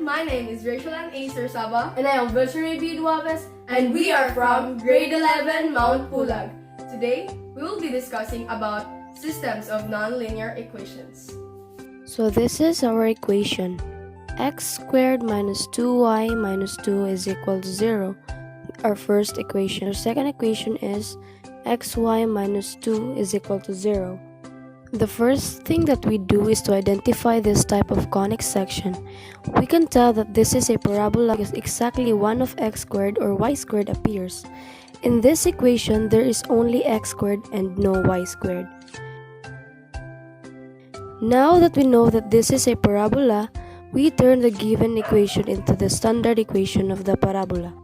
my name is Rachel Ann A. Saba, and I am Virtually B. Duaves, and we are from Grade 11 Mount Pulag. Today, we will be discussing about systems of nonlinear equations. So this is our equation. X squared minus 2y minus 2 is equal to 0. Our first equation. Our second equation is xy minus 2 is equal to 0. The first thing that we do is to identify this type of conic section. We can tell that this is a parabola because exactly 1 of x squared or y squared appears. In this equation, there is only x squared and no y squared. Now that we know that this is a parabola, we turn the given equation into the standard equation of the parabola.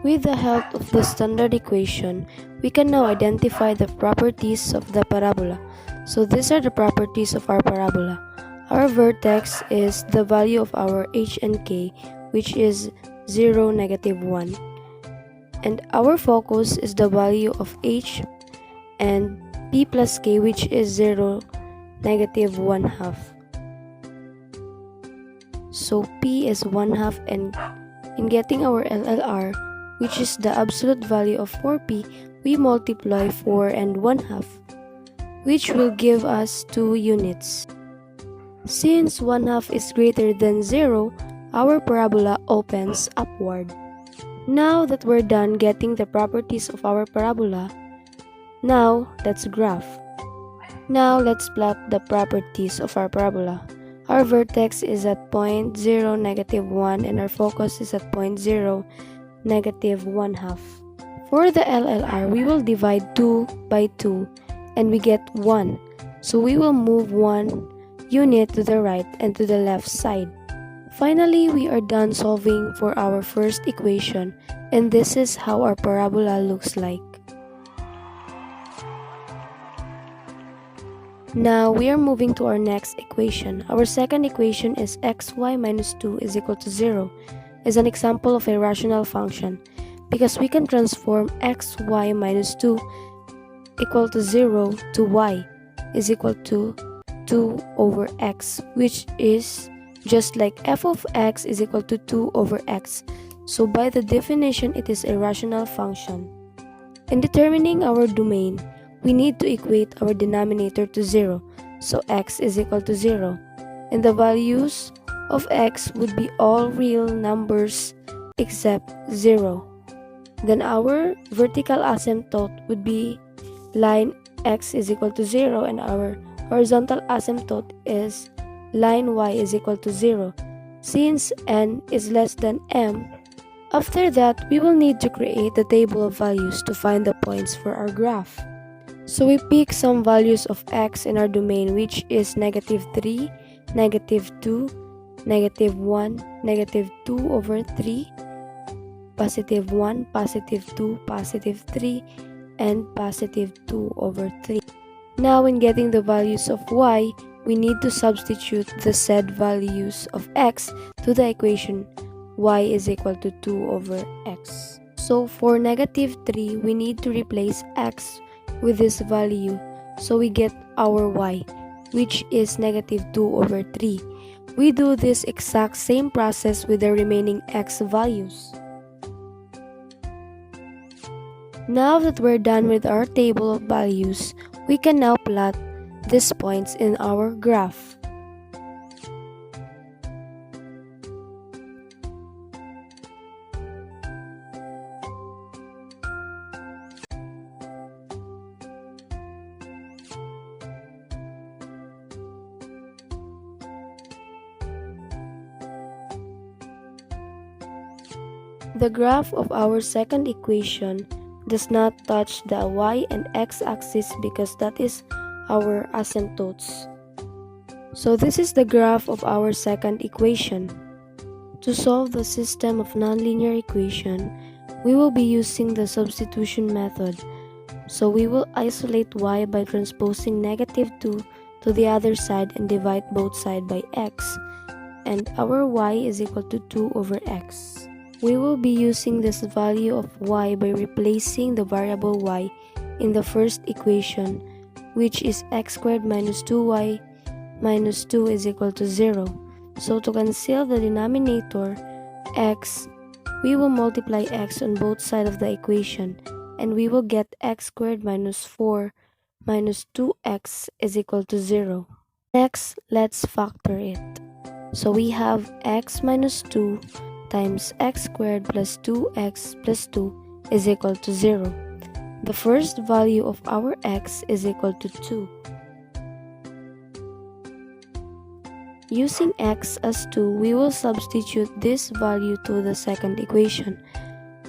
With the help of the standard equation, we can now identify the properties of the parabola. So these are the properties of our parabola. Our vertex is the value of our h and k, which is 0, negative 1. And our focus is the value of h and p plus k, which is 0, negative 1/2. So p is 1/2, and in getting our LLR, which is the absolute value of 4p, we multiply 4 and 1/2, which will give us 2 units. Since 1/2 is greater than 0, our parabola opens upward. Now that we're done getting the properties of our parabola, now let's graph. Now let's plot the properties of our parabola. Our vertex is at point 0, negative 1, and our focus is at point 0, negative 1/2. For the LLR, we will divide 2 by 2 and we get 1. So we will move 1 unit to the right and to the left side. Finally, we are done solving for our first equation, and this is how our parabola looks like. Now we are moving to our next equation. Our second equation is xy minus 2 is equal to 0. Is an example of a rational function because we can transform xy minus 2 equal to 0 to y is equal to 2 over x, which is just like f of x is equal to 2 over x. So by the definition, it is a rational function. In determining our domain, we need to equate our denominator to 0. So x is equal to 0. And the values of x would be all real numbers except 0. Then our vertical asymptote would be line x is equal to 0, and our horizontal asymptote is line y is equal to 0. Since n is less than m, after that we will need to create the table of values to find the points for our graph. So we pick some values of x in our domain, which is negative 3, negative 2, negative 1, negative 2 over 3, positive 1, positive 2, positive 3, and positive 2 over 3. Now in getting the values of y, we need to substitute the said values of x to the equation y is equal to 2 over x. So for negative 3, we need to replace x with this value, so we get our y, which is negative 2 over 3. We do this exact same process with the remaining x values. Now that we're done with our table of values, we can now plot these points in our graph. The graph of our second equation does not touch the y and x axis because that is our asymptotes. So this is the graph of our second equation. To solve the system of nonlinear equation, we will be using the substitution method. So we will isolate y by transposing negative 2 to the other side and divide both sides by x, and our y is equal to 2 over x. We will be using this value of y by replacing the variable y in the first equation, which is x squared minus 2y minus 2 is equal to 0. So to cancel the denominator, x, we will multiply x on both sides of the equation, and we will get x squared minus 4 minus 2x is equal to 0. Next, let's factor it. So we have x minus 2 times x squared plus 2x plus 2 is equal to 0. The first value of our x is equal to 2. Using x as 2, we will substitute this value to the second equation.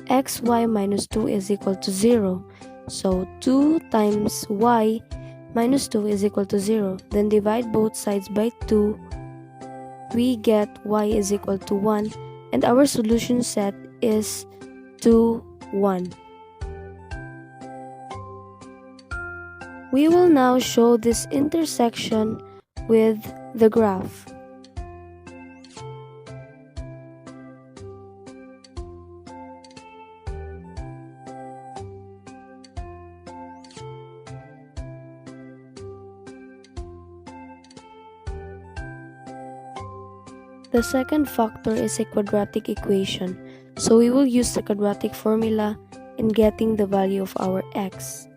Xy minus 2 is equal to 0. So 2 times y minus 2 is equal to 0. Then divide both sides by 2. We get y is equal to 1. And our solution set is 2, 1. We will now show this intersection with the graph. The second factor is a quadratic equation, so we will use the quadratic formula in getting the value of our x.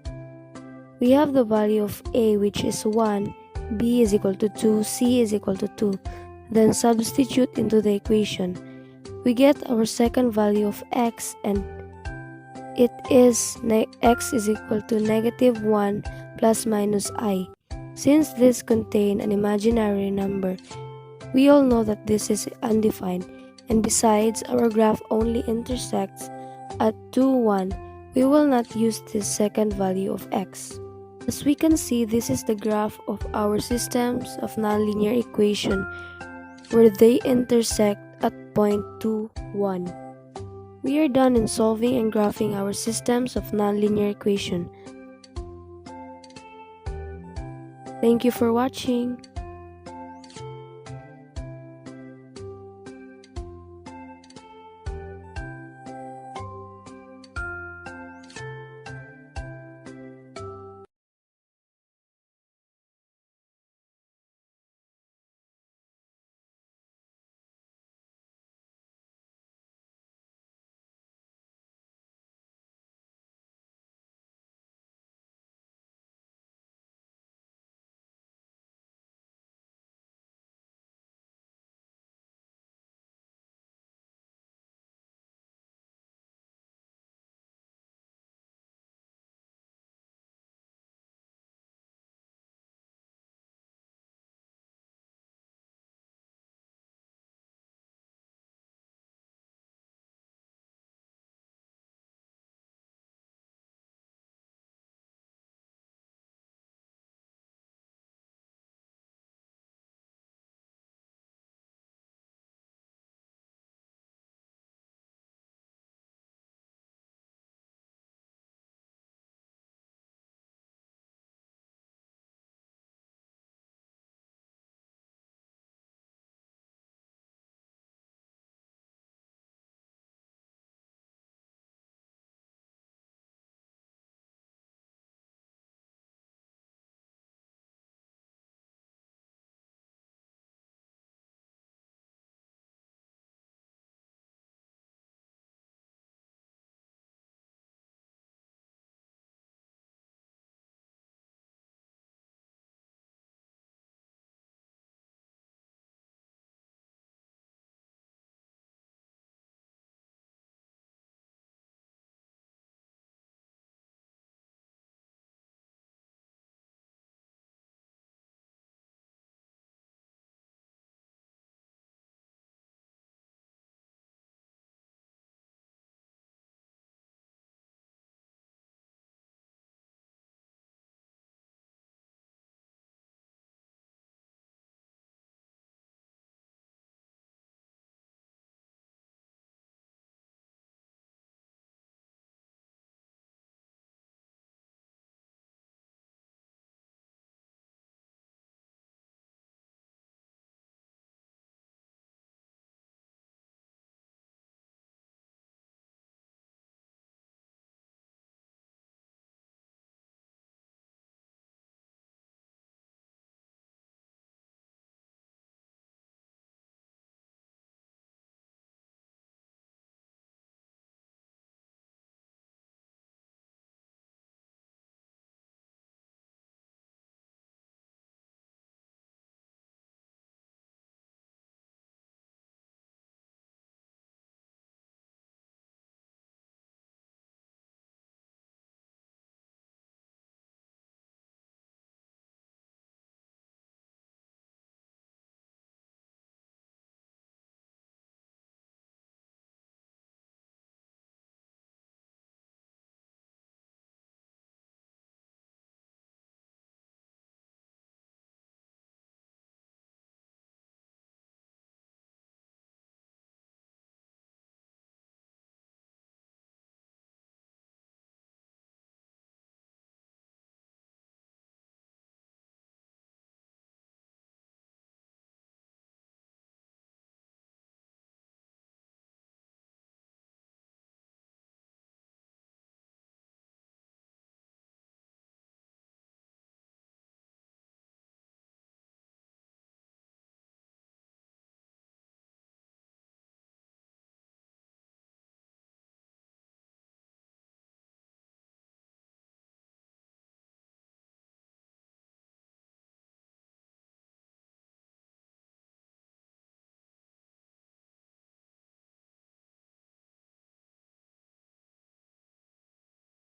We have the value of a, which is 1, b is equal to 2, c is equal to 2. Then substitute into the equation. We get our second value of x, and it is x is equal to negative 1 plus minus I. Since this contains an imaginary number, we all know that this is undefined, and besides, our graph only intersects at 2, 1. We will not use this second value of x. As we can see, this is the graph of our systems of nonlinear equation where they intersect at point 2, 1. We are done in solving and graphing our systems of nonlinear equation. Thank you for watching.